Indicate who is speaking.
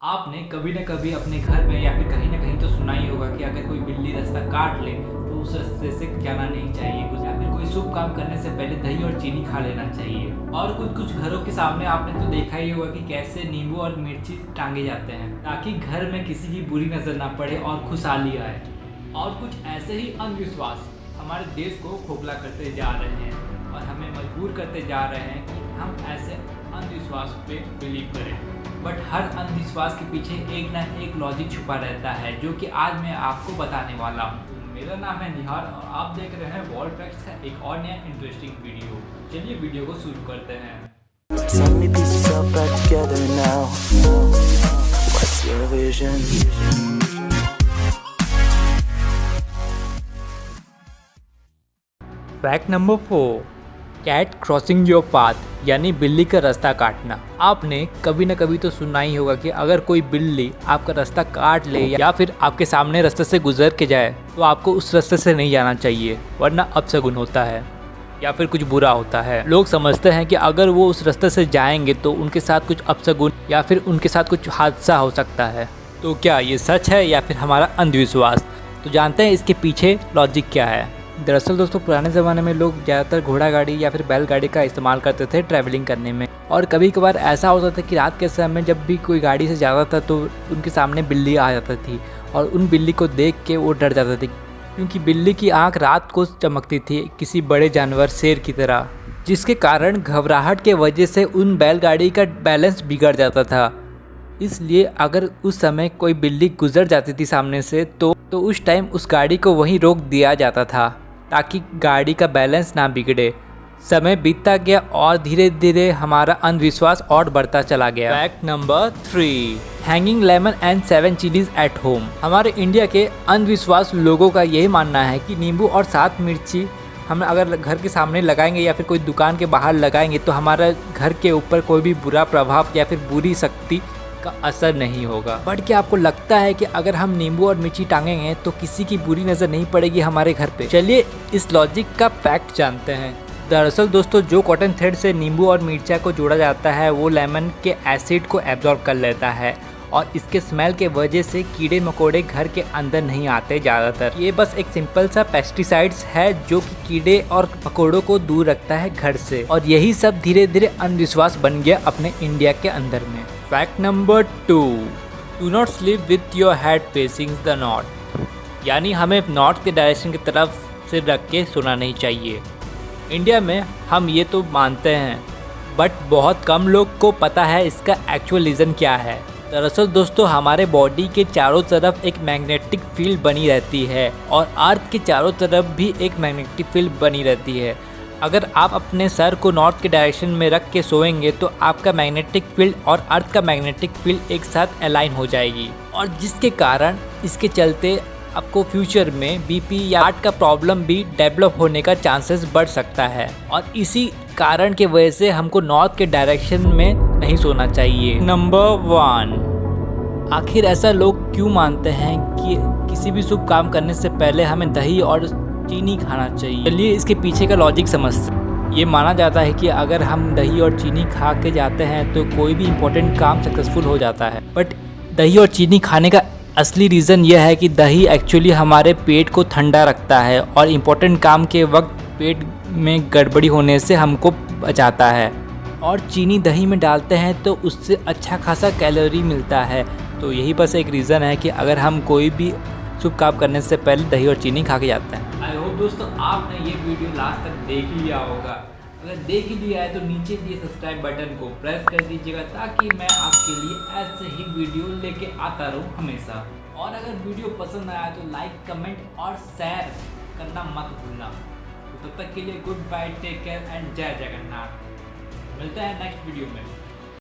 Speaker 1: आपने कभी न कभी अपने घर में या फिर कहीं न कहीं तो सुना ही होगा कि अगर कोई बिल्ली रास्ता काट ले तो उस रास्ते से जाना नहीं चाहिए, या फिर कोई शुभ काम करने से पहले दही और चीनी खा लेना चाहिए। और कुछ घरों के सामने आपने तो देखा ही होगा कि कैसे नींबू और मिर्ची टांगे जाते हैं ताकि घर में किसी की बुरी नज़र ना पड़े और खुशहाली आए। और कुछ ऐसे ही अंधविश्वास हमारे देश को खोखला करते जा रहे हैं और हमें मजबूर करते जा रहे हैं कि हम ऐसे अंधविश्वास पे बिलीव करें। बट हर अंधविश्वास के पीछे एक ना एक लॉजिक छुपा रहता है, जो कि आज मैं आपको बताने वाला हूँ। मेरा नाम है निहार और आप देख रहे हैं वर्ल्ड फैक्ट्स का एक और नया इंटरेस्टिंग वीडियो। चलिए वीडियो को शुरू करते हैं। Fact number 4, cat crossing your path, यानी बिल्ली का रास्ता काटना। आपने कभी न कभी तो सुना ही होगा कि अगर कोई बिल्ली आपका रास्ता काट ले या फिर आपके सामने रास्ते से गुजर के जाए तो आपको उस रास्ते से नहीं जाना चाहिए, वरना अपशगुन होता है या फिर कुछ बुरा होता है। लोग समझते हैं कि अगर वो उस रास्ते से जाएंगे तो उनके साथ कुछ अपशगुन या फिर उनके साथ कुछ हादसा हो सकता है। तो क्या ये सच है या फिर हमारा अंधविश्वास? तो जानते हैं इसके पीछे लॉजिक क्या है। दरअसल दोस्तों, पुराने ज़माने में लोग ज़्यादातर घोड़ा गाड़ी या फिर बैलगाड़ी का इस्तेमाल करते थे ट्रैवलिंग करने में। और कभी कभार ऐसा होता था कि रात के समय जब भी कोई गाड़ी से जाता था तो उनके सामने बिल्ली आ जाती थी और उन बिल्ली को देख के वो डर जाते थे, क्योंकि बिल्ली की आंख रात को चमकती थी किसी बड़े जानवर शेर की तरह, जिसके कारण घबराहट के वजह से उन बैलगाड़ी का बैलेंस बिगड़ जाता था। इसलिए अगर उस समय कोई बिल्ली गुजर जाती थी सामने से तो उस टाइम उस गाड़ी को वहीं रोक दिया जाता था ताकि गाड़ी का बैलेंस ना बिगड़े। समय बीतता गया और धीरे धीरे हमारा अंधविश्वास और बढ़ता चला गया। Fact number 3, hanging lemon and 7 chillies at home. हमारे इंडिया के अंधविश्वास लोगों का यही मानना है कि नींबू और 7 मिर्ची हम अगर घर के सामने लगाएंगे या फिर कोई दुकान के बाहर लगाएंगे तो हमारा घर के ऊपर कोई भी बुरा प्रभाव या फिर बुरी शक्ति का असर नहीं होगा। बट क्या आपको लगता है कि अगर हम नींबू और मिर्ची टांगेंगे तो किसी की बुरी नज़र नहीं पड़ेगी हमारे घर पे? चलिए इस लॉजिक का फैक्ट जानते हैं। दरअसल दोस्तों, जो कॉटन थ्रेड से नींबू और मिर्चा को जोड़ा जाता है वो लेमन के एसिड को एब्जॉर्ब कर लेता है और इसके स्मेल के वजह से कीड़े मकोड़े घर के अंदर नहीं आते ज़्यादातर। ये बस एक सिंपल सा पेस्टिसाइड्स है जो कि कीड़े और मकोड़ों को दूर रखता है घर से, और यही सब धीरे धीरे अंधविश्वास बन गया अपने इंडिया के अंदर में। Fact number 2, do not sleep with your head facing the north, यानी हमें नॉर्थ के डायरेक्शन की तरफ से रख के सोना नहीं चाहिए। इंडिया में हम ये तो मानते हैं, बट बहुत कम लोग को पता है इसका एक्चुअल रीज़न क्या है। दरअसल दोस्तों, हमारे बॉडी के चारों तरफ एक मैग्नेटिक फील्ड बनी रहती है और अर्थ के चारों तरफ भी एक मैग्नेटिक फील्ड बनी रहती है। अगर आप अपने सर को नॉर्थ के डायरेक्शन में रख के सोएंगे तो आपका मैग्नेटिक फील्ड और अर्थ का मैग्नेटिक फील्ड एक साथ अलाइन हो जाएगी, और जिसके कारण इसके चलते आपको फ्यूचर में बीपी या हार्ट का प्रॉब्लम भी डेवलप होने का चांसेस बढ़ सकता है। और इसी कारण के वजह से हमको नॉर्थ के डायरेक्शन में नहीं सोना चाहिए। नंबर 1, आखिर ऐसा लोग क्यों मानते हैं कि किसी भी शुभ काम करने से पहले हमें दही और चीनी खाना चाहिए? चलिए इसके पीछे का लॉजिक समझते हैं। ये माना जाता है कि अगर हम दही और चीनी खा के जाते हैं तो कोई भी इम्पोर्टेंट काम सक्सेसफुल हो जाता है। बट दही और चीनी खाने का असली रीज़न यह है कि दही एक्चुअली हमारे पेट को ठंडा रखता है और इम्पोर्टेंट काम के वक्त पेट में गड़बड़ी होने से हमको बचाता है, और चीनी दही में डालते हैं तो उससे अच्छा खासा कैलोरी मिलता है। तो यही बस एक रीज़न है कि अगर हम कोई भी शुभ काम करने से पहले दही और चीनी खा के जाते हैं। आई होप दोस्तों आपने ये वीडियो लास्ट तक देख लिया होगा। अगर देख ही लिया है तो नीचे दिए सब्सक्राइब बटन को प्रेस कर दीजिएगा ताकि मैं आपके लिए ऐसे ही वीडियो लेके आता रहूं हमेशा। और अगर वीडियो पसंद आया तो लाइक, कमेंट और शेयर करना मत भूलना। तो तब तक के लिए goodbye, take care and जय जगन्नाथ। मिलते हैं नेक्स्ट वीडियो में।